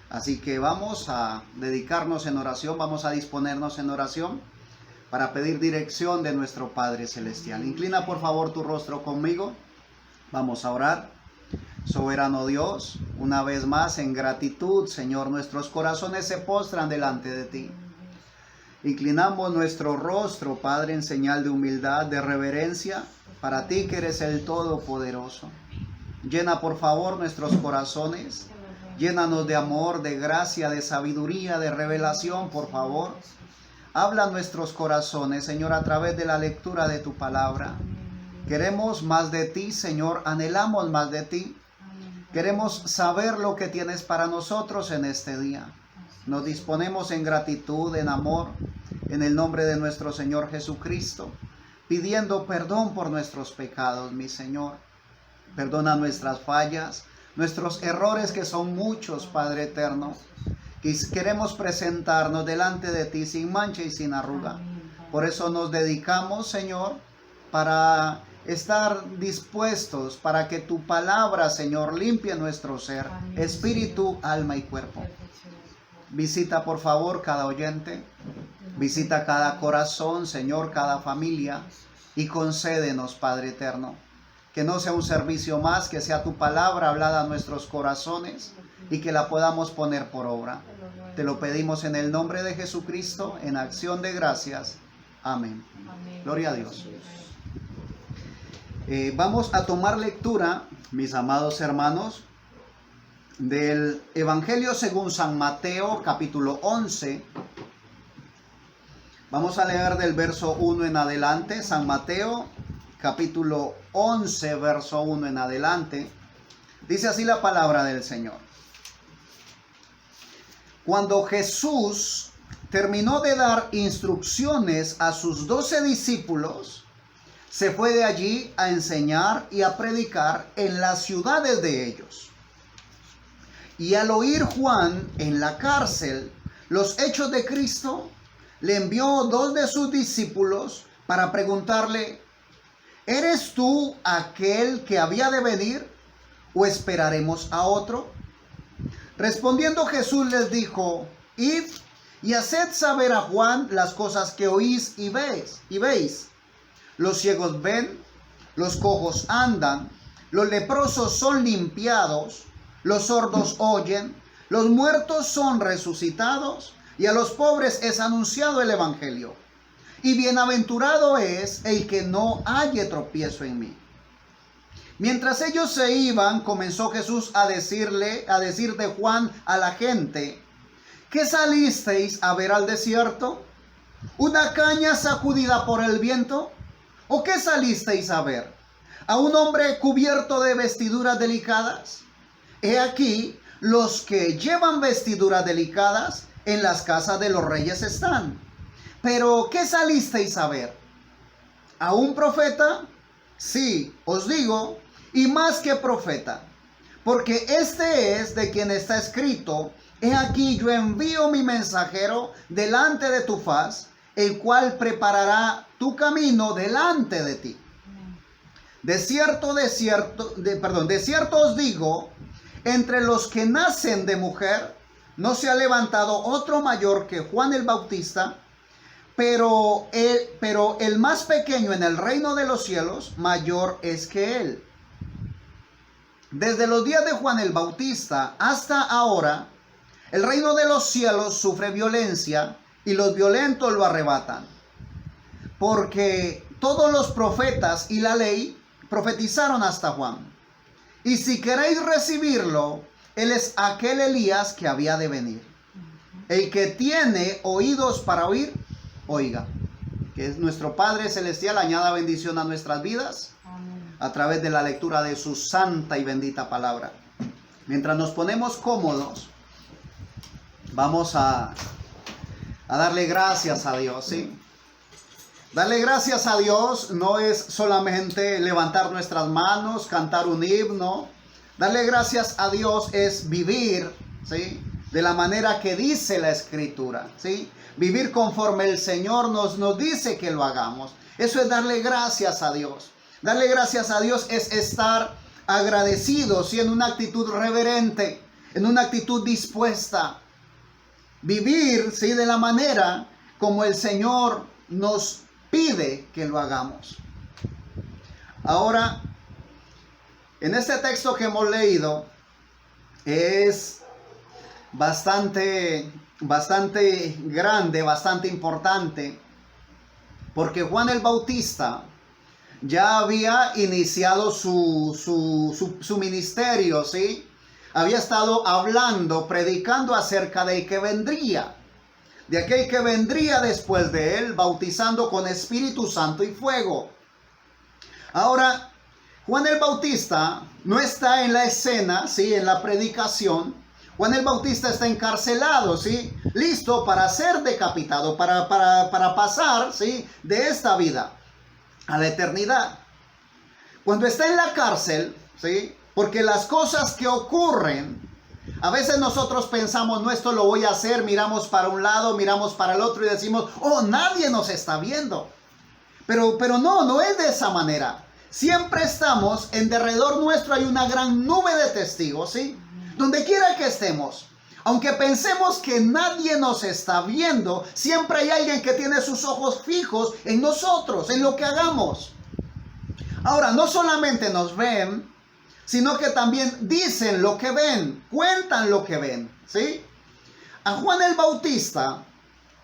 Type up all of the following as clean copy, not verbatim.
Así que vamos a dedicarnos en oración, vamos a disponernos en oración para pedir dirección de nuestro Padre Celestial. Inclina por favor tu rostro conmigo. Vamos a orar. Soberano Dios, una vez más en gratitud, Señor, nuestros corazones se postran delante de ti. Inclinamos nuestro rostro, Padre, en señal de humildad, de reverencia, para ti que eres el Todopoderoso. Llena por favor nuestros corazones, llénanos de amor, de gracia, de sabiduría, de revelación, por favor. Habla nuestros corazones, Señor, a través de la lectura de tu palabra. Queremos más de ti, Señor, anhelamos más de ti. Queremos saber lo que tienes para nosotros en este día. Nos disponemos en gratitud, en amor, en el nombre de nuestro Señor Jesucristo, pidiendo perdón por nuestros pecados, mi Señor. Perdona nuestras fallas, nuestros errores que son muchos, Padre eterno. Queremos presentarnos delante de ti sin mancha y sin arruga. Por eso nos dedicamos, Señor, para estar dispuestos para que tu palabra, Señor, limpie nuestro ser, espíritu, alma y cuerpo. Visita por favor cada oyente, visita cada corazón, Señor, cada familia, y concédenos, Padre eterno, que no sea un servicio más, que sea tu palabra hablada a nuestros corazones y que la podamos poner por obra. Te lo pedimos en el nombre de Jesucristo, en acción de gracias. Amén. Gloria a Dios. Vamos a tomar lectura, mis amados hermanos, del Evangelio según San Mateo, capítulo 11. Vamos a leer del verso 1 en adelante. San Mateo, capítulo 11, verso 1 en adelante. Dice así la palabra del Señor. Cuando Jesús terminó de dar instrucciones a sus 12 discípulos, se fue de allí a enseñar y a predicar en las ciudades de ellos. Y al oír Juan en la cárcel los hechos de Cristo, le envió 2 de sus discípulos para preguntarle: ¿eres tú aquel que había de venir o esperaremos a otro? Respondiendo Jesús les dijo: id y haced saber a Juan las cosas que oís y veis. Los ciegos ven, los cojos andan, los leprosos son limpiados, los sordos oyen, los muertos son resucitados, y a los pobres es anunciado el evangelio. Y bienaventurado es el que no halle tropiezo en mí. Mientras ellos se iban, comenzó Jesús a decir de Juan a la gente: ¿qué salisteis a ver al desierto? ¿Una caña sacudida por el viento? ¿O qué salisteis a ver? ¿A un hombre cubierto de vestiduras delicadas? He aquí, los que llevan vestiduras delicadas en las casas de los reyes están. Pero ¿qué salisteis a ver? ¿A un profeta? Sí, os digo, y más que profeta, porque este es de quien está escrito: he aquí yo envío mi mensajero delante de tu faz, el cual preparará tu camino delante de ti. De cierto os digo, entre los que nacen de mujer no se ha levantado otro mayor que Juan el Bautista, pero el más pequeño en el reino de los cielos mayor es que él. Desde los días de Juan el Bautista hasta ahora, el reino de los cielos sufre violencia y los violentos lo arrebatan. Porque todos los profetas y la ley profetizaron hasta Juan. Y si queréis recibirlo, él es aquel Elías que había de venir. El que tiene oídos para oír, oiga. Que es nuestro Padre Celestial añada bendición a nuestras vidas a través de la lectura de su santa y bendita palabra. Mientras nos ponemos cómodos, vamos a darle gracias a Dios, ¿sí? Darle gracias a Dios no es solamente levantar nuestras manos, cantar un himno. Darle gracias a Dios es vivir, ¿sí?, de la manera que dice la Escritura, ¿sí? Vivir conforme el Señor nos dice que lo hagamos. Eso es darle gracias a Dios. Darle gracias a Dios es estar agradecidos y en una actitud reverente. en una actitud dispuesta. Vivir, sí, de la manera como el Señor nos pide que lo hagamos. Ahora, en este texto que hemos leído, es bastante grande, bastante importante, porque Juan el Bautista ya había iniciado su ministerio, ¿sí? Había estado hablando, predicando acerca del que vendría, de aquel que vendría después de él, bautizando con Espíritu Santo y fuego. Ahora, Juan el Bautista no está en la escena, ¿sí? En la predicación. Juan el Bautista está encarcelado, ¿sí? Listo para ser decapitado, para pasar, ¿sí? De esta vida a la eternidad. Cuando está en la cárcel, ¿sí? Porque las cosas que ocurren, a veces nosotros pensamos, no, esto lo voy a hacer, miramos para un lado, miramos para el otro y decimos, oh, nadie nos está viendo. Pero no es de esa manera. Siempre estamos, en derredor nuestro hay una gran nube de testigos, ¿sí? Donde quiera que estemos, aunque pensemos que nadie nos está viendo, siempre hay alguien que tiene sus ojos fijos en nosotros, en lo que hagamos. Ahora, no solamente nos ven, sino que también dicen lo que ven, cuentan lo que ven, ¿sí? A Juan el Bautista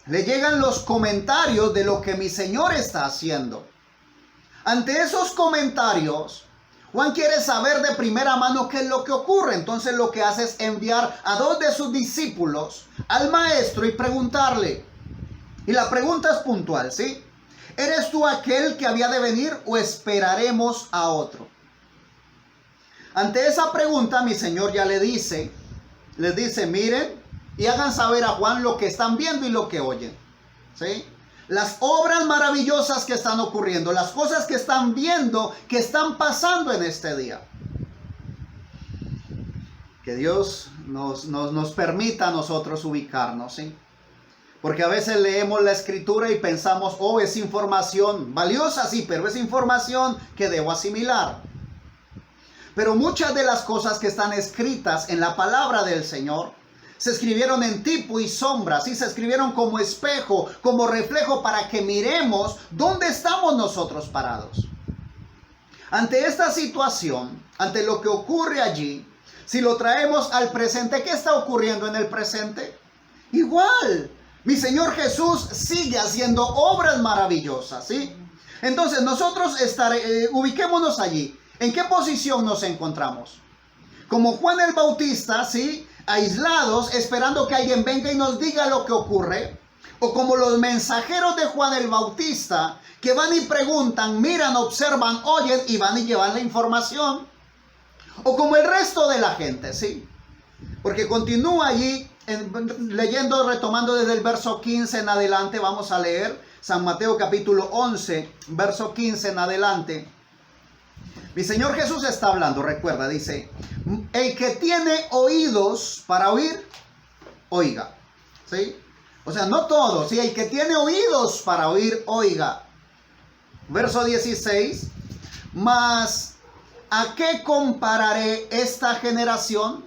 le llegan los comentarios de lo que mi Señor está haciendo. Ante esos comentarios, Juan quiere saber de primera mano qué es lo que ocurre. Entonces lo que hace es enviar a 2 de sus discípulos al maestro y preguntarle. Y la pregunta es puntual, ¿sí? ¿Eres tú aquel que había de venir o esperaremos a otro? Ante esa pregunta mi Señor ya les dice, miren y hagan saber a Juan lo que están viendo y lo que oyen, ¿sí? Las obras maravillosas que están ocurriendo, las cosas que están viendo, que están pasando en este día. Que Dios nos permita a nosotros ubicarnos, ¿sí? Porque a veces leemos la Escritura y pensamos, oh, es información valiosa, sí, pero es información que debo asimilar. Pero muchas de las cosas que están escritas en la palabra del Señor se escribieron en tipo y sombra, ¿sí? Se escribieron como espejo, como reflejo para que miremos dónde estamos nosotros parados. Ante esta situación, ante lo que ocurre allí, si lo traemos al presente, ¿qué está ocurriendo en el presente? Igual, mi Señor Jesús sigue haciendo obras maravillosas, ¿sí? Entonces nosotros ubiquémonos allí. ¿En qué posición nos encontramos? Como Juan el Bautista, ¿sí? Aislados, esperando que alguien venga y nos diga lo que ocurre. O como los mensajeros de Juan el Bautista, que van y preguntan, miran, observan, oyen y van y llevan la información. O como el resto de la gente, ¿sí? Porque continúa allí, leyendo, retomando desde el verso 15 en adelante, vamos a leer San Mateo capítulo 11, verso 15 en adelante. Mi Señor Jesús está hablando, recuerda, dice, el que tiene oídos para oír, oiga, ¿sí? O sea, no todos, ¿sí? El que tiene oídos para oír, oiga. Verso 16, mas ¿a qué compararé esta generación?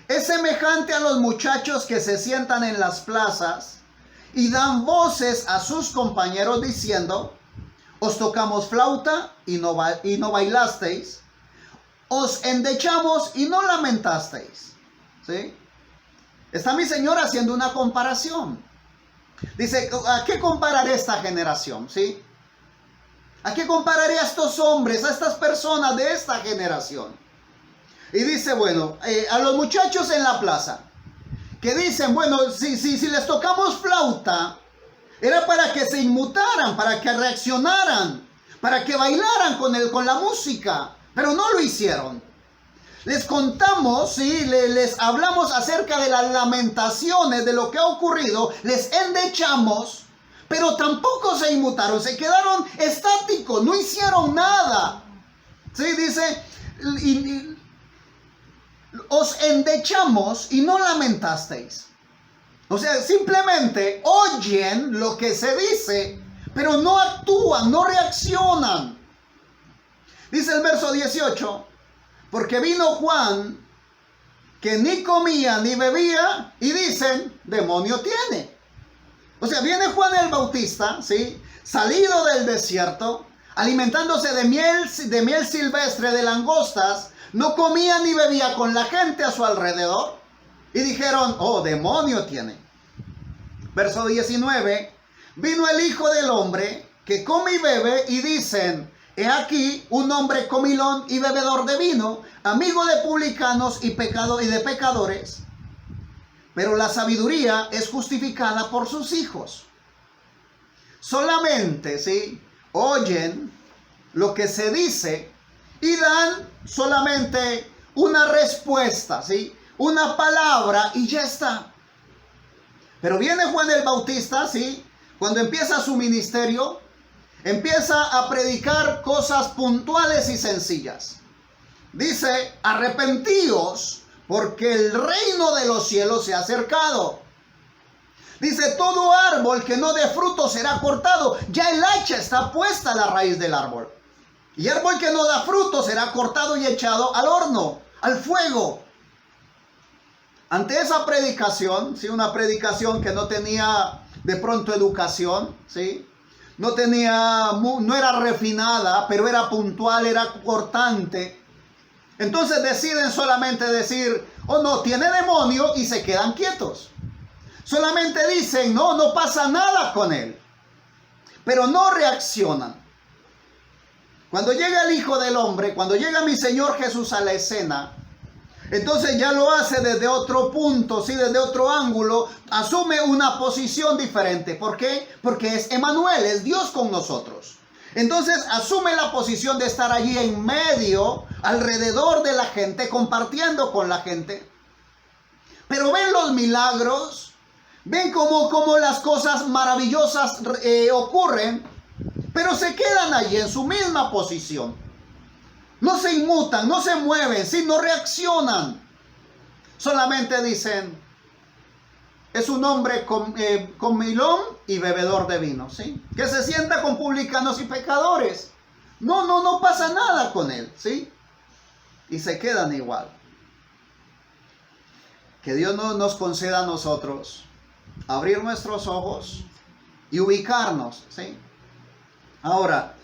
Es semejante a los muchachos que se sientan en las plazas y dan voces a sus compañeros diciendo, os tocamos flauta y no bailasteis, os endechamos y no lamentasteis, ¿sí? Está mi Señor haciendo una comparación. Dice, ¿a qué compararé esta generación? ¿Sí? ¿A qué compararé a estos hombres, a estas personas de esta generación? Y dice, bueno, a los muchachos en la plaza, que dicen, bueno, si les tocamos flauta, era para que se inmutaran, para que reaccionaran, para que bailaran con la música, pero no lo hicieron. Les contamos, ¿sí? Les hablamos acerca de las lamentaciones, de lo que ha ocurrido, les endechamos, pero tampoco se inmutaron, se quedaron estáticos, no hicieron nada. ¿Sí? Dice, os endechamos y no lamentasteis. O sea, simplemente oyen lo que se dice, pero no actúan, no reaccionan. Dice el verso 18, porque vino Juan que ni comía ni bebía y dicen, demonio tiene. O sea, viene Juan el Bautista, ¿sí? Salido del desierto, alimentándose de miel silvestre, de langostas, no comía ni bebía con la gente a su alrededor. Y dijeron, oh, demonio tiene. Verso 19, vino el Hijo del Hombre que come y bebe y dicen, he aquí un hombre comilón y bebedor de vino, amigo de publicanos y de pecadores. Pero la sabiduría es justificada por sus hijos. Solamente, ¿sí?, oyen lo que se dice y dan solamente una respuesta, ¿sí?, una palabra y ya está. Pero viene Juan el Bautista, ¿sí?, cuando empieza su ministerio, empieza a predicar cosas puntuales y sencillas. Dice, arrepentíos porque el reino de los cielos se ha acercado. Dice, todo árbol que no dé fruto será cortado. Ya el hacha está puesta a la raíz del árbol. Y árbol que no da fruto será cortado y echado al horno, al fuego. Ante esa predicación, ¿sí?, una predicación que no tenía de pronto educación, ¿sí?, no era refinada, pero era puntual, era cortante. Entonces deciden solamente decir, oh no, tiene demonio, y se quedan quietos. Solamente dicen, no, no pasa nada con él. Pero no reaccionan. Cuando llega el Hijo del Hombre, cuando llega mi Señor Jesús a la escena, entonces ya lo hace desde otro punto, ¿sí?, desde otro ángulo, asume una posición diferente. ¿Por qué? Porque es Emmanuel, es Dios con nosotros. Entonces asume la posición de estar allí en medio, alrededor de la gente, compartiendo con la gente. Pero ven los milagros, ven cómo las cosas maravillosas ocurren, pero se quedan allí en su misma posición. No se inmutan, no se mueven, ¿sí?, no reaccionan. Solamente dicen, es un hombre comilón y bebedor de vino, ¿sí?, que se sienta con publicanos y pecadores. No pasa nada con él, ¿sí? Y se quedan igual. Que Dios nos conceda a nosotros abrir nuestros ojos y ubicarnos, ¿sí? Ahora,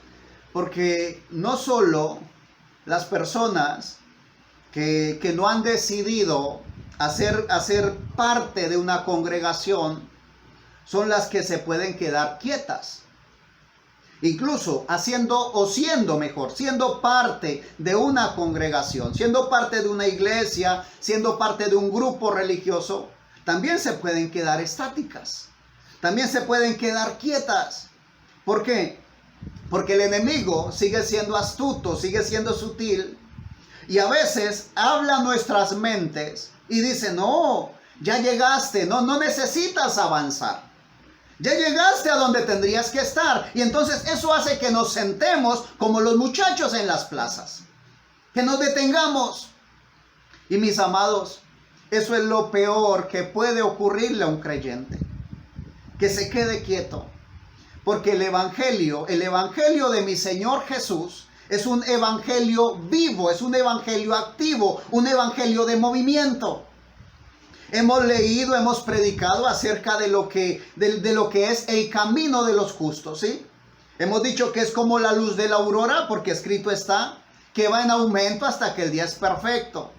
porque no solo las personas que no han decidido hacer parte de una congregación son las que se pueden quedar quietas. Incluso siendo parte de una congregación, siendo parte de una iglesia, siendo parte de un grupo religioso, también se pueden quedar estáticas. También se pueden quedar quietas. ¿Por qué? Porque el enemigo sigue siendo astuto, sigue siendo sutil, y a veces habla nuestras mentes y dice, no, ya llegaste, no necesitas avanzar. Ya llegaste a donde tendrías que estar. Y entonces eso hace que nos sentemos como los muchachos en las plazas, que nos detengamos. Y mis amados, eso es lo peor que puede ocurrirle a un creyente, que se quede quieto. Porque el evangelio de mi Señor Jesús es un evangelio vivo, es un evangelio activo, un evangelio de movimiento. Hemos leído, hemos predicado acerca de lo que es el camino de los justos, ¿sí? Hemos dicho que es como la luz de la aurora, porque escrito está que va en aumento hasta que el día es perfecto.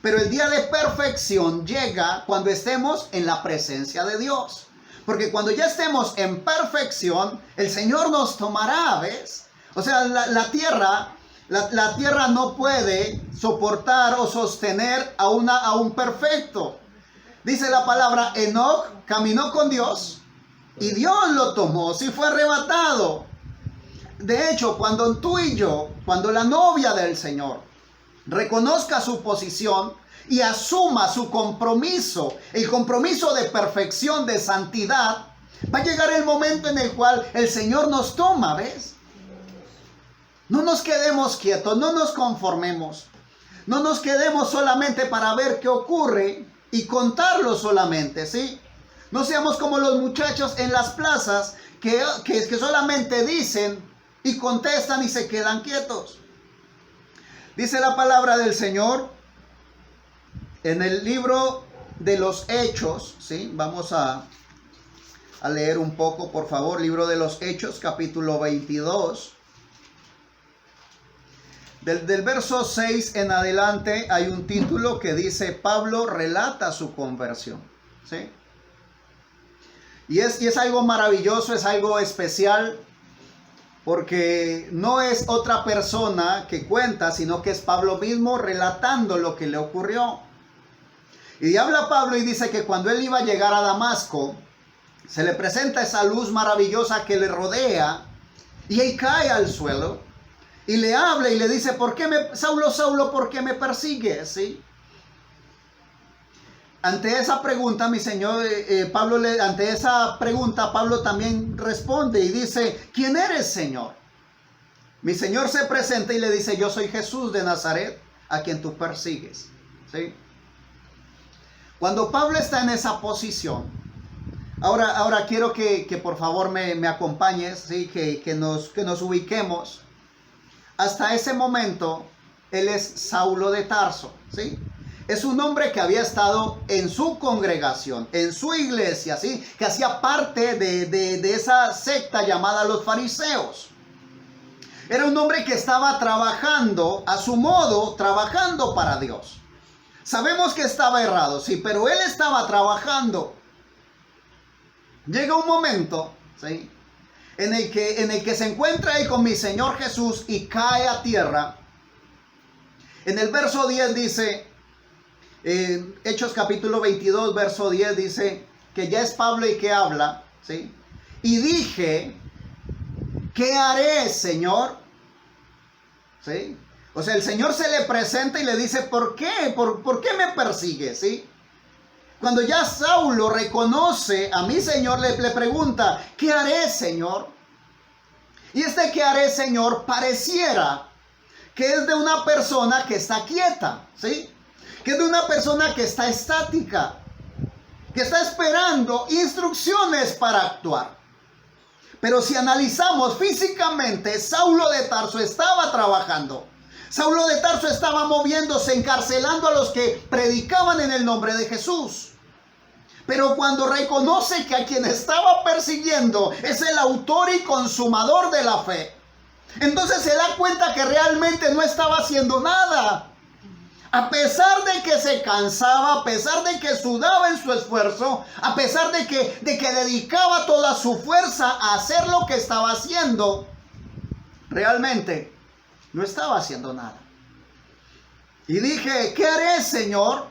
Pero el día de perfección llega cuando estemos en la presencia de Dios. Porque cuando ya estemos en perfección, el Señor nos tomará, ¿ves? O sea, la tierra no puede soportar o sostener a un perfecto. Dice la palabra, Enoc caminó con Dios y Dios lo tomó, sí, fue arrebatado. De hecho, cuando tú y yo, cuando la novia del Señor reconozca su posición y asuma su compromiso, el compromiso de perfección, de santidad, va a llegar el momento en el cual el Señor nos toma, ¿ves? No nos quedemos quietos, no nos conformemos, no nos quedemos solamente para ver qué ocurre y contarlo solamente, ¿sí? No seamos como los muchachos en las plazas que solamente dicen y contestan y se quedan quietos. Dice la palabra del Señor En el libro de los Hechos, ¿sí? Vamos a leer un poco, por favor. Libro de los Hechos, capítulo 22. Del verso 6 en adelante hay un título que dice: Pablo relata su conversión, ¿sí? Y es algo maravilloso, es algo especial, porque no es otra persona que cuenta, sino que es Pablo mismo relatando lo que le ocurrió. Y habla Pablo y dice que cuando él iba a llegar a Damasco, se le presenta esa luz maravillosa que le rodea, y él cae al suelo y le habla y le dice: Saulo, Saulo, ¿por qué me persigues? ¿Sí? Ante esa pregunta, ante esa pregunta, Pablo también responde y dice: ¿quién eres, Señor? Mi Señor se presenta y le dice: yo soy Jesús de Nazaret, a quien tú persigues. ¿Sí? Cuando Pablo está en esa posición, ahora quiero que por favor me acompañes, ¿sí? que nos ubiquemos. Hasta ese momento, él es Saulo de Tarso, ¿sí? Es un hombre que había estado en su congregación, en su iglesia, ¿sí? Que hacía parte de esa secta llamada los fariseos. Era un hombre que estaba trabajando a su modo, trabajando para Dios. Sabemos que estaba errado, sí, pero él estaba trabajando. Llega un momento, ¿sí? en el que se encuentra ahí con mi Señor Jesús y cae a tierra. En el verso 10 dice, Hechos capítulo 22, verso 10 dice que ya es Pablo y que habla, ¿sí? Y dije: ¿qué haré, Señor? ¿Sí? O sea, el Señor se le presenta y le dice: ¿por qué? ¿Por qué me persigues? ¿Sí? Cuando ya Saulo reconoce a mi Señor, le pregunta: ¿qué haré, Señor? Y este ¿qué haré, Señor? Pareciera que es de una persona que está quieta, ¿sí? Que es de una persona que está estática, que está esperando instrucciones para actuar. Pero si analizamos físicamente, Saulo de Tarso estaba trabajando. Saulo de Tarso estaba moviéndose, encarcelando a los que predicaban en el nombre de Jesús. Pero cuando reconoce que a quien estaba persiguiendo es el autor y consumador de la fe, entonces se da cuenta que realmente no estaba haciendo nada. A pesar de que se cansaba, a pesar de que sudaba en su esfuerzo, a pesar de que dedicaba toda su fuerza a hacer lo que estaba haciendo, realmente no estaba haciendo nada. Y dije: ¿qué haré, Señor?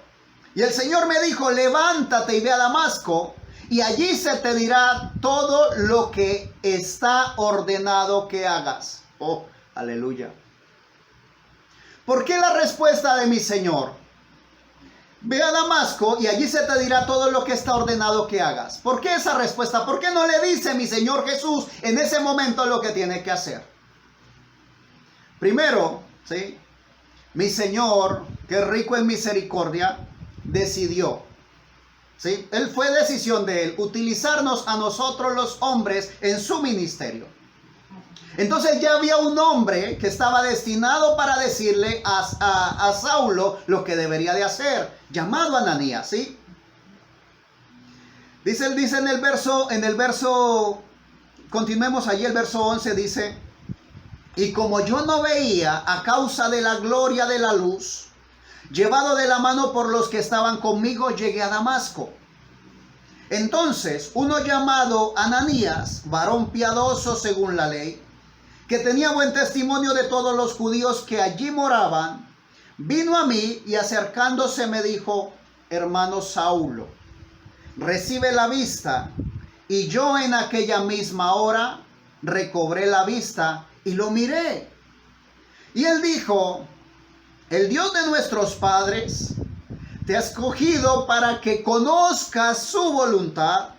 Y el Señor me dijo: levántate y ve a Damasco, y allí se te dirá todo lo que está ordenado que hagas. Oh, aleluya. ¿Por qué la respuesta de mi Señor? Ve a Damasco y allí se te dirá todo lo que está ordenado que hagas. ¿Por qué esa respuesta? ¿Por qué no le dice mi Señor Jesús en ese momento lo que tiene que hacer? Primero, ¿sí? Mi Señor, que es rico en misericordia, decidió, ¿sí? Fue decisión de Él utilizarnos a nosotros los hombres en su ministerio. Entonces ya había un hombre que estaba destinado para decirle a Saulo lo que debería de hacer, llamado Ananías, ¿sí? Dice en el verso, continuemos allí, el verso 11 dice: y como yo no veía a causa de la gloria de la luz, llevado de la mano por los que estaban conmigo, llegué a Damasco. Entonces uno llamado Ananías, varón piadoso según la ley, que tenía buen testimonio de todos los judíos que allí moraban, vino a mí y acercándose me dijo: hermano Saulo, recibe la vista. Y yo en aquella misma hora recobré la vista y lo miré. Y él dijo: el Dios de nuestros padres te ha escogido para que conozcas su voluntad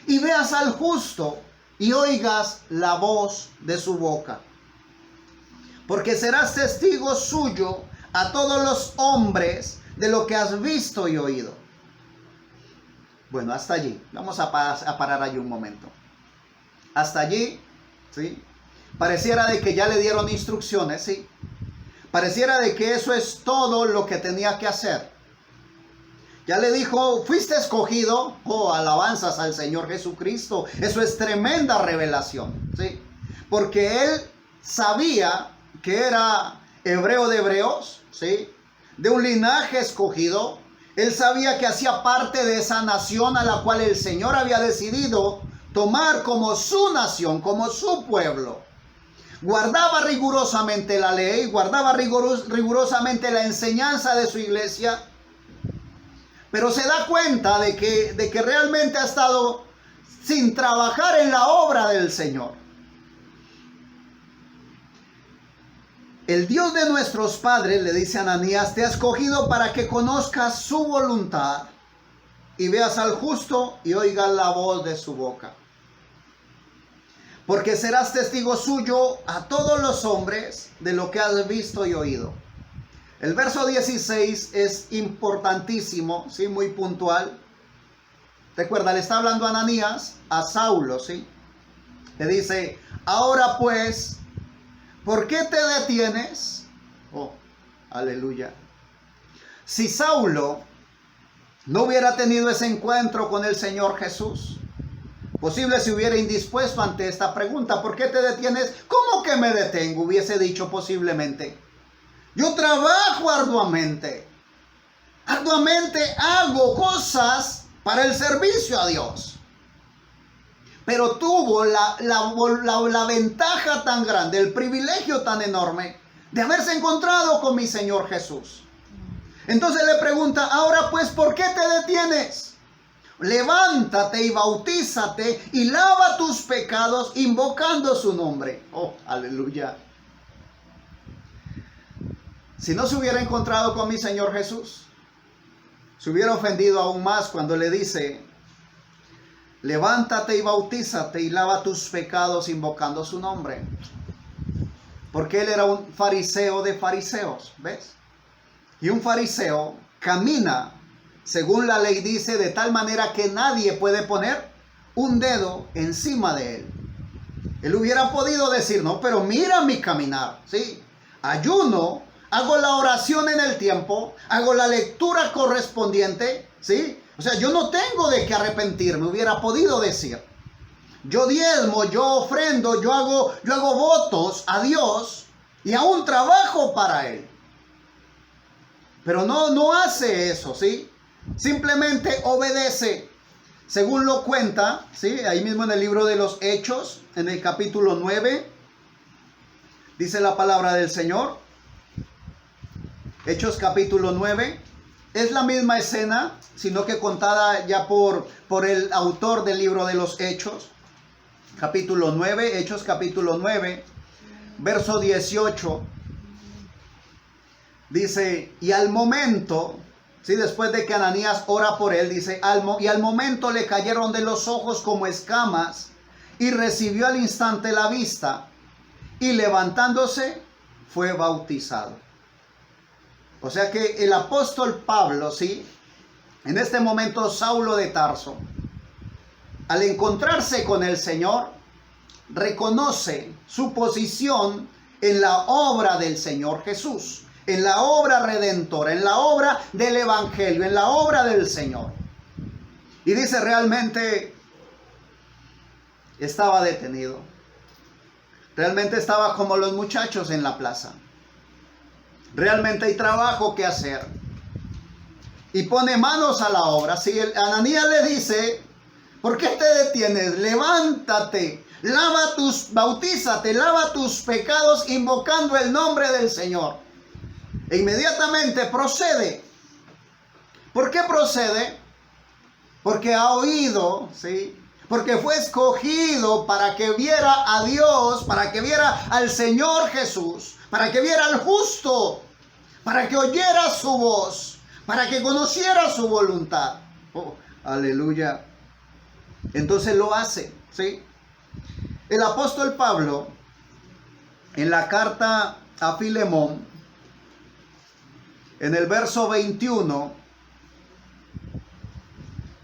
y veas al justo y oigas la voz de su boca. Porque serás testigo suyo a todos los hombres de lo que has visto y oído. Bueno, hasta allí. Vamos a parar allí un momento. Hasta allí, ¿sí? Pareciera de que ya le dieron instrucciones, ¿sí? Pareciera de que eso es todo lo que tenía que hacer. Ya le dijo, fuiste escogido. Oh, alabanzas al Señor Jesucristo. Eso es tremenda revelación, ¿sí? Porque él sabía que era hebreo de hebreos, ¿sí? De un linaje escogido. Él sabía que hacía parte de esa nación a la cual el Señor había decidido tomar como su nación, como su pueblo. Guardaba rigurosamente la ley, guardaba rigurosamente la enseñanza de su iglesia. Pero se da cuenta de que realmente ha estado sin trabajar en la obra del Señor. El Dios de nuestros padres, le dice a Ananías, te ha escogido para que conozcas su voluntad y veas al justo y oigas la voz de su boca. Porque serás testigo suyo a todos los hombres de lo que has visto y oído. El verso 16 es importantísimo, ¿sí? Muy puntual. Recuerda, le está hablando Ananías a Saulo, ¿sí? Le dice, ahora pues, ¿por qué te detienes? Oh, aleluya. Si Saulo no hubiera tenido ese encuentro con el Señor Jesús, posible se hubiera indispuesto ante esta pregunta. ¿Por qué te detienes? ¿Cómo que me detengo? Hubiese dicho posiblemente. Yo trabajo arduamente. Arduamente hago cosas para el servicio a Dios. Pero tuvo la ventaja tan grande, el privilegio tan enorme de haberse encontrado con mi Señor Jesús. Entonces le pregunta, ahora pues, ¿por qué te detienes? Levántate y bautízate y lava tus pecados invocando su nombre. Oh, aleluya. Si no se hubiera encontrado con mi Señor Jesús, se hubiera ofendido aún más cuando le dice, levántate y bautízate y lava tus pecados invocando su nombre. Porque él era un fariseo de fariseos, ¿ves? Y un fariseo camina, según la ley dice, de tal manera que nadie puede poner un dedo encima de él. Él hubiera podido decir, no, pero mira mi caminar, ¿sí? Ayuno, hago la oración en el tiempo, hago la lectura correspondiente, ¿sí? O sea, yo no tengo de qué arrepentirme, hubiera podido decir. Yo diezmo, yo ofrendo, yo hago votos a Dios y aún trabajo para Él. Pero no hace eso, ¿sí? Simplemente obedece. Según lo cuenta, ¿sí? Ahí mismo en el libro de los Hechos, en el capítulo 9, dice la palabra del Señor. Hechos capítulo 9. Es la misma escena, sino que contada ya por el autor del libro de los Hechos. Capítulo 9, Hechos capítulo 9, verso 18. Dice, y al momento, ¿sí? Después de que Ananías ora por él, dice, y al momento le cayeron de los ojos como escamas, y recibió al instante la vista, y levantándose, fue bautizado. O sea que el apóstol Pablo, ¿sí? En este momento Saulo de Tarso, al encontrarse con el Señor, reconoce su posición en la obra del Señor Jesús, en la obra redentora, en la obra del Evangelio, en la obra del Señor. Y dice, realmente estaba detenido. Realmente estaba como los muchachos en la plaza. Realmente hay trabajo que hacer. Y pone manos a la obra. Si Ananías le dice, ¿por qué te detienes? Levántate, bautízate, lava tus pecados invocando el nombre del Señor. E inmediatamente procede. ¿Por qué procede? Porque ha oído, ¿sí? Porque fue escogido para que viera a Dios, para que viera al Señor Jesús, para que viera al justo, para que oyera su voz, para que conociera su voluntad. Oh, aleluya. Entonces lo hace, ¿sí? El apóstol Pablo, en la carta a Filemón, en el verso 21,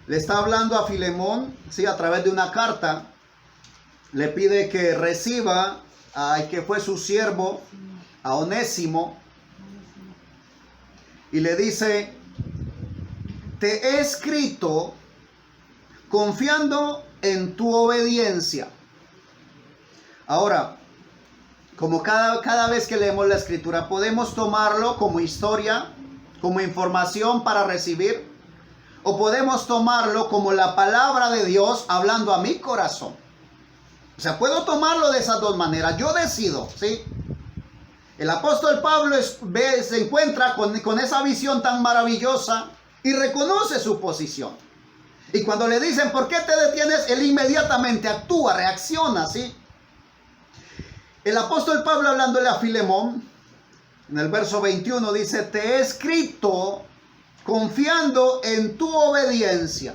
le está hablando a Filemón, ¿sí? A través de una carta, le pide que reciba al que fue su siervo, a Onésimo, y le dice, te he escrito confiando en tu obediencia. Ahora, como cada vez que leemos la escritura, podemos tomarlo como historia, como información para recibir, o podemos tomarlo como la palabra de Dios hablando a mi corazón. O sea, puedo tomarlo de esas dos maneras. Yo decido, ¿sí? El apóstol Pablo se encuentra con esa visión tan maravillosa y reconoce su posición. Y cuando le dicen, ¿por qué te detienes?, él inmediatamente actúa, reacciona, ¿sí? El apóstol Pablo, hablándole a Filemón, en el verso 21 dice, te he escrito confiando en tu obediencia.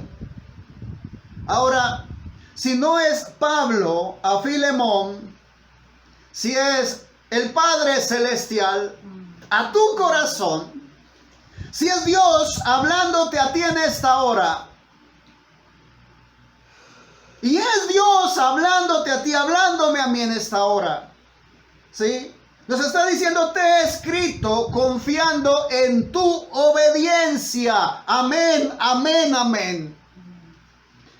Ahora, si no es Pablo a Filemón, si es el Padre Celestial a tu corazón, si es Dios hablándote a ti en esta hora, y es Dios hablándote a ti, hablándome a mí en esta hora, ¿sí? Nos está diciendo, te he escrito confiando en tu obediencia. Amén, amén, amén.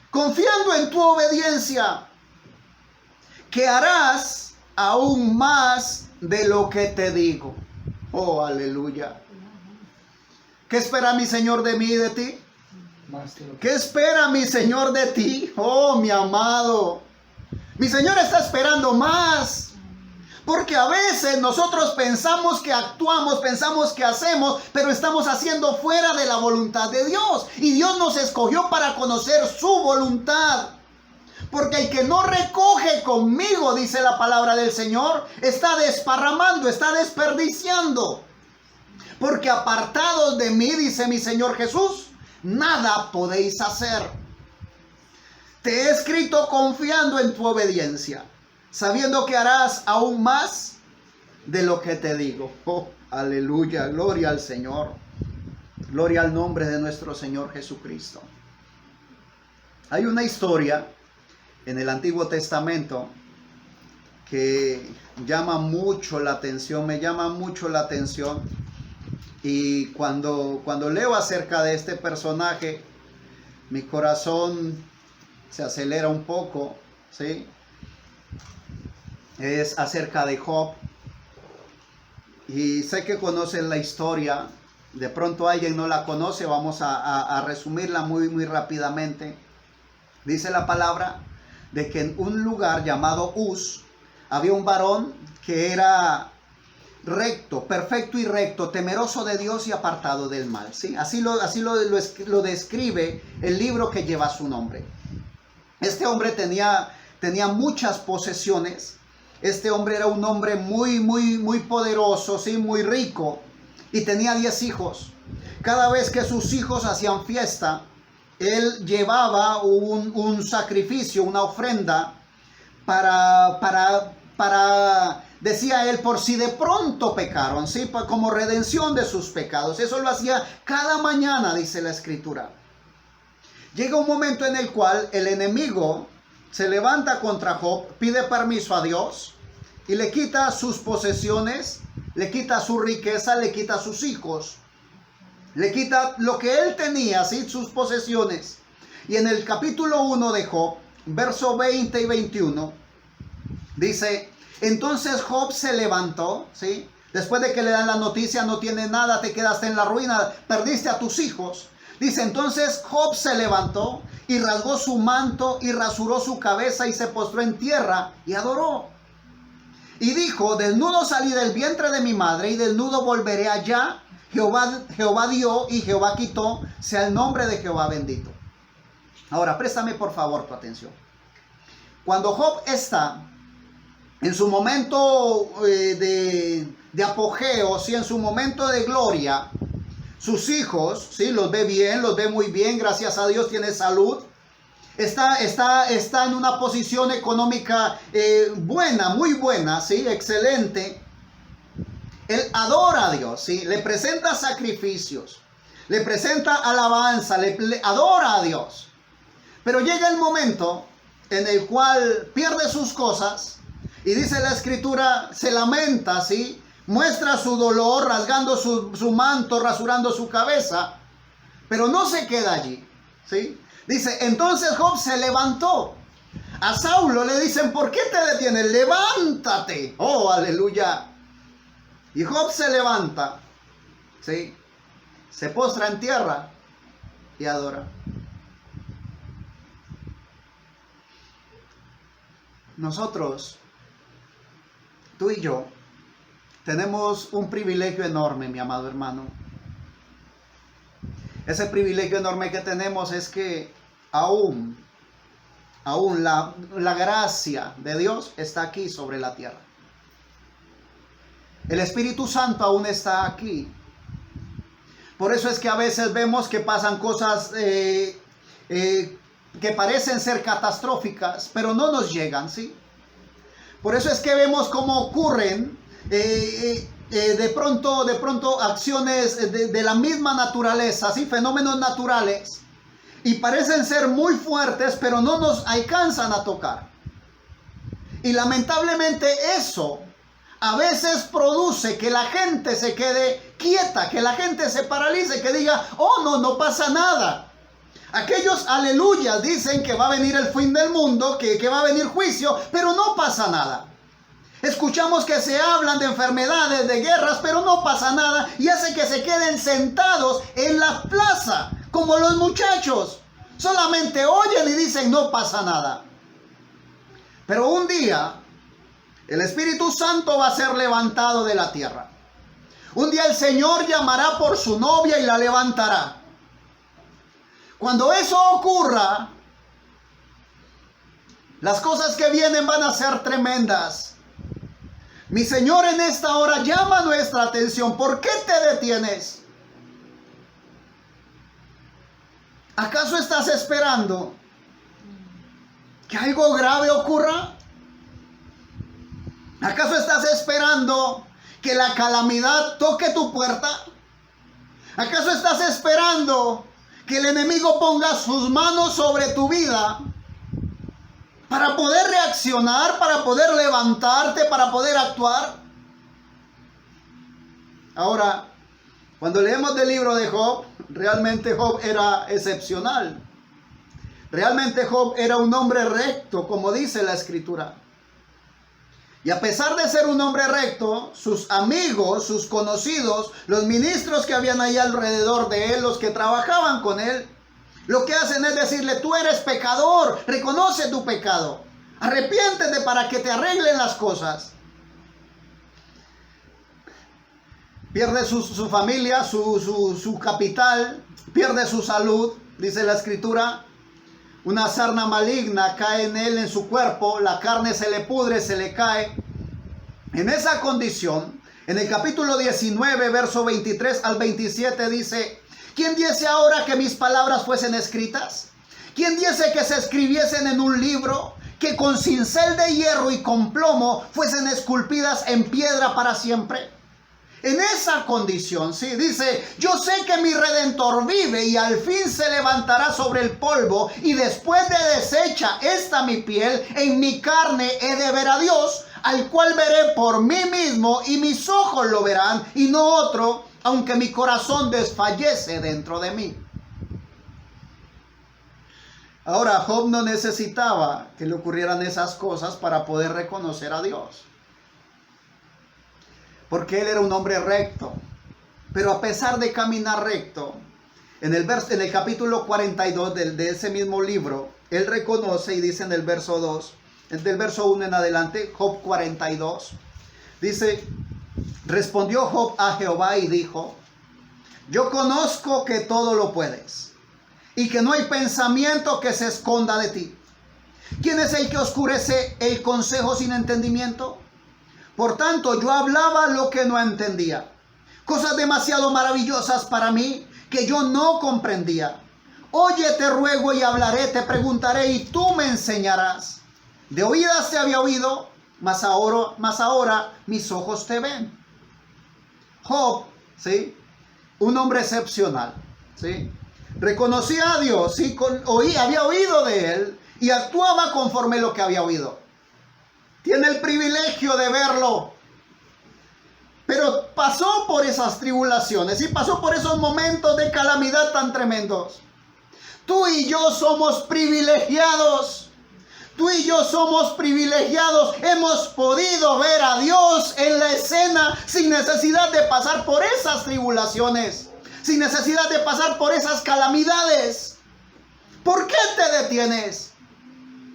Confiando en tu obediencia, que harás aún más de lo que te digo. Oh, aleluya. ¿Qué espera mi Señor de mí y de ti? ¿Qué espera mi Señor de ti? Oh, mi amado. Mi Señor está esperando más. Porque a veces nosotros pensamos que actuamos, pensamos que hacemos, pero estamos haciendo fuera de la voluntad de Dios. Y Dios nos escogió para conocer su voluntad. Porque el que no recoge conmigo, dice la palabra del Señor, está desparramando, está desperdiciando. Porque apartados de mí, dice mi Señor Jesús, nada podéis hacer. Te he escrito confiando en tu obediencia, sabiendo que harás aún más de lo que te digo. Oh, aleluya, gloria al Señor. Gloria al nombre de nuestro Señor Jesucristo. Hay una historia en el Antiguo Testamento que llama mucho la atención, me llama mucho la atención. Y cuando leo acerca de este personaje, mi corazón se acelera un poco, ¿sí? Es acerca de Job. Y sé que conocen la historia. De pronto alguien no la conoce. Vamos a resumirla muy rápidamente. Dice la palabra de que en un lugar llamado Uz había un varón que era recto, perfecto y recto, temeroso de Dios y apartado del mal, ¿sí? Así lo describe el libro que lleva su nombre. Este hombre tenía muchas posesiones. Este hombre era un hombre muy poderoso, ¿sí? Muy rico, y tenía 10 hijos. Cada vez que sus hijos hacían fiesta, él llevaba un sacrificio, una ofrenda para decía él, por si de pronto pecaron, ¿sí? Como redención de sus pecados. Eso lo hacía cada mañana, dice la Escritura. Llega un momento en el cual el enemigo se levanta contra Job, pide permiso a Dios y le quita sus posesiones, le quita su riqueza, le quita sus hijos, le quita lo que él tenía, ¿sí? Sus posesiones. Y en el capítulo 1 de Job, verso 20 y 21, dice, entonces Job se levantó, ¿sí? Después de que le dan la noticia, no tienes nada, te quedaste en la ruina, perdiste a tus hijos. Dice, entonces Job se levantó y rasgó su manto y rasuró su cabeza y se postró en tierra y adoró. Y dijo, desnudo salí del vientre de mi madre y desnudo volveré allá. Jehová dio y Jehová quitó, sea el nombre de Jehová bendito. Ahora, préstame por favor tu atención. Cuando Job está en su momento de apogeo, ¿sí? En su momento de gloria, sus hijos, ¿sí? Los ve bien, los ve muy bien, gracias a Dios tiene salud. Está en una posición económica buena, muy buena, ¿sí? Excelente. Él adora a Dios, ¿sí? Le presenta sacrificios, le presenta alabanza, le adora a Dios. Pero llega el momento en el cual pierde sus cosas y dice la Escritura, se lamenta, ¿sí? Muestra su dolor rasgando su manto, rasurando su cabeza. Pero no se queda allí, ¿sí? Dice, entonces Job se levantó. A Saulo le dicen, ¿por qué te detienes? Levántate. Oh, aleluya. Y Job se levanta, ¿sí? Se postra en tierra y adora. Nosotros, tú y yo, tenemos un privilegio enorme, mi amado hermano. Ese privilegio enorme que tenemos es que aún la gracia de Dios está aquí sobre la tierra. El Espíritu Santo aún está aquí. Por eso es que a veces vemos que pasan cosas que parecen ser catastróficas, pero no nos llegan, ¿sí? Por eso es que vemos cómo ocurren de pronto acciones de la misma naturaleza, ¿sí? Fenómenos naturales, y parecen ser muy fuertes, pero no nos alcanzan a tocar. Y lamentablemente eso a veces produce que la gente se quede quieta, que la gente se paralice, que diga, oh, no pasa nada. Aquellos aleluyas dicen que va a venir el fin del mundo, que va a venir juicio, pero no pasa nada. Escuchamos que se hablan de enfermedades, de guerras, pero no pasa nada, y hace que se queden sentados en la plaza, como los muchachos. Solamente oyen y dicen, no pasa nada. Pero un día, el Espíritu Santo va a ser levantado de la tierra. Un día el Señor llamará por su novia y la levantará. Cuando eso ocurra, las cosas que vienen van a ser tremendas. Mi Señor en esta hora llama nuestra atención. ¿Por qué te detienes? ¿Acaso estás esperando que algo grave ocurra? ¿Acaso estás esperando que la calamidad toque tu puerta? ¿Acaso estás esperando que el enemigo ponga sus manos sobre tu vida para poder reaccionar, para poder levantarte, para poder actuar? Ahora, cuando leemos del libro de Job, realmente Job era excepcional. Realmente Job era un hombre recto, como dice la Escritura. Y a pesar de ser un hombre recto, sus amigos, sus conocidos, los ministros que habían ahí alrededor de él, los que trabajaban con él, lo que hacen es decirle, tú eres pecador, reconoce tu pecado, arrepiéntete para que te arreglen las cosas. Pierde su familia, su capital, pierde su salud, dice la Escritura. Una sarna maligna cae en él, en su cuerpo, la carne se le pudre, se le cae. En esa condición, en el capítulo 19, verso 23 al 27 dice, ¿quién diese ahora que mis palabras fuesen escritas? ¿Quién diese que se escribiesen en un libro, que con cincel de hierro y con plomo fuesen esculpidas en piedra para siempre? En esa condición, sí, dice, yo sé que mi Redentor vive y al fin se levantará sobre el polvo, y después de deshecha esta mi piel, en mi carne he de ver a Dios, al cual veré por mí mismo, y mis ojos lo verán, y no otro, aunque mi corazón desfallece dentro de mí. Ahora, Job no necesitaba que le ocurrieran esas cosas para poder reconocer a Dios, porque él era un hombre recto. Pero a pesar de caminar recto, en el capítulo 42 de ese mismo libro, él reconoce y dice en el verso 2, del verso 1 en adelante, Job 42, dice, respondió Job a Jehová y dijo, yo conozco que todo lo puedes, y que no hay pensamiento que se esconda de ti. ¿Quién es el que oscurece el consejo sin entendimiento? Por tanto, yo hablaba lo que no entendía, cosas demasiado maravillosas para mí que yo no comprendía. Oye, te ruego y hablaré, te preguntaré y tú me enseñarás. De oídas te había oído, mas ahora mis ojos te ven. Job, ¿sí? Un hombre excepcional, ¿sí? Reconocía a Dios, ¿sí? Había oído de él y actuaba conforme lo que había oído. Tiene el privilegio de verlo. pero pasó por esas tribulaciones y pasó por esos momentos de calamidad tan tremendos. Tú y yo somos privilegiados. Tú y yo somos privilegiados. Hemos podido ver a Dios en la escena sin necesidad de pasar por esas tribulaciones, sin necesidad de pasar por esas calamidades. ¿Por qué te detienes?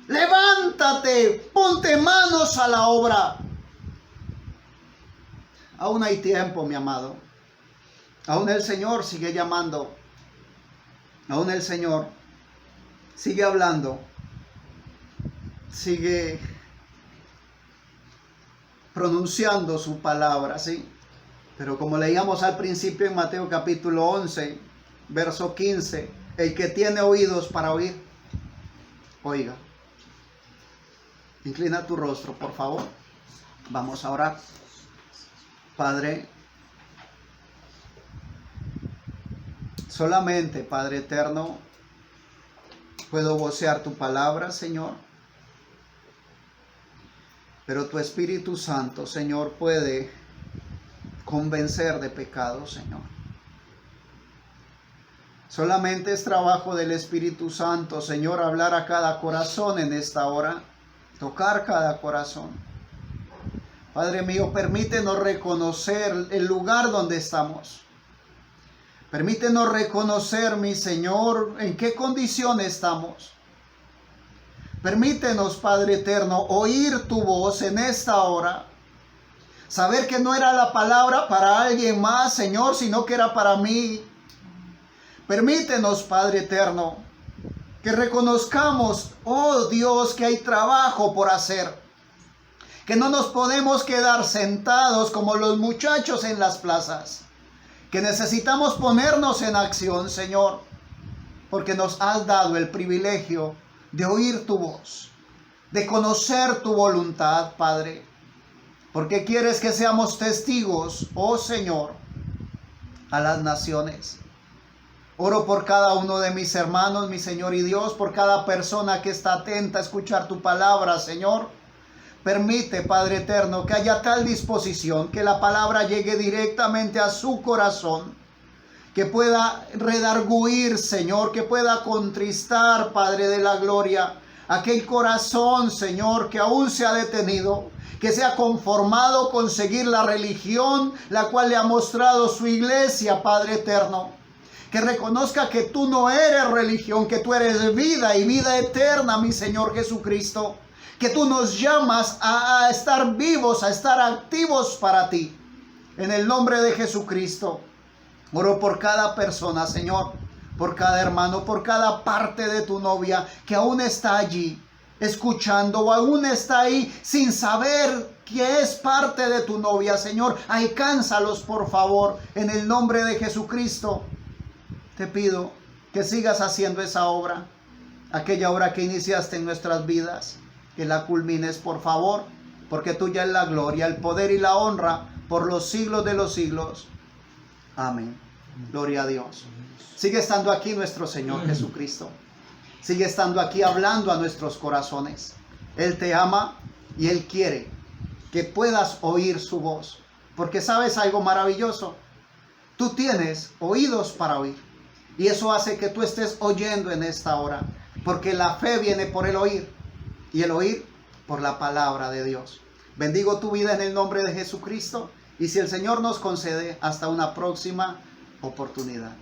Levántate, ponte manos a la obra. Aún hay tiempo, mi amado. Aún el Señor sigue llamando. Aún el Señor sigue hablando. Sigue pronunciando su palabra, ¿sí? Pero como leíamos al principio en Mateo capítulo 11, verso 15, el que tiene oídos para oír, oiga. Inclina tu rostro, por favor. Vamos a orar. Padre, solamente, Padre eterno, puedo vocear tu palabra, Señor. Pero tu Espíritu Santo, Señor, puede convencer de pecado, Señor. Solamente es trabajo del Espíritu Santo, Señor, hablar a cada corazón en esta hora, tocar cada corazón. Padre mío, permítenos reconocer el lugar donde estamos. Permítenos reconocer, mi Señor, en qué condición estamos. Permítenos, Padre eterno, oír tu voz en esta hora. Saber que no era la palabra para alguien más, Señor, sino que era para mí. Permítenos, Padre eterno, que reconozcamos, oh Dios, que hay trabajo por hacer. Que no nos podemos quedar sentados como los muchachos en las plazas. Que necesitamos ponernos en acción, Señor, porque nos has dado el privilegio de oír tu voz, de conocer tu voluntad, Padre, porque quieres que seamos testigos, oh Señor, a las naciones. Oro por cada uno de mis hermanos, mi Señor y Dios, por cada persona que está atenta a escuchar tu palabra, Señor. Permite, Padre eterno, que haya tal disposición, que la palabra llegue directamente a su corazón, que pueda redarguir, Señor, que pueda contristar, Padre de la gloria, aquel corazón, Señor, que aún se ha detenido, que se ha conformado con seguir la religión, la cual le ha mostrado su iglesia, Padre eterno. Que reconozca que tú no eres religión, que tú eres vida y vida eterna, mi Señor Jesucristo. Que tú nos llamas a estar vivos, a estar activos para ti. En el nombre de Jesucristo. Oro por cada persona, Señor, por cada hermano, por cada parte de tu novia que aún está allí escuchando o aún está ahí sin saber que es parte de tu novia, Señor. Alcánzalos, por favor, en el nombre de Jesucristo. Te pido que sigas haciendo esa obra, aquella obra que iniciaste en nuestras vidas, que la culmines, por favor, porque tuya es la gloria, el poder y la honra por los siglos de los siglos. Amén. Gloria a Dios. Sigue estando aquí nuestro Señor Jesucristo. Sigue estando aquí hablando a nuestros corazones. Él te ama y Él quiere que puedas oír su voz. Porque sabes algo maravilloso. Tú tienes oídos para oír. Y eso hace que tú estés oyendo en esta hora. Porque la fe viene por el oír. Y el oír por la palabra de Dios. Bendigo tu vida en el nombre de Jesucristo. Y si el Señor nos concede, hasta una próxima oportunidad.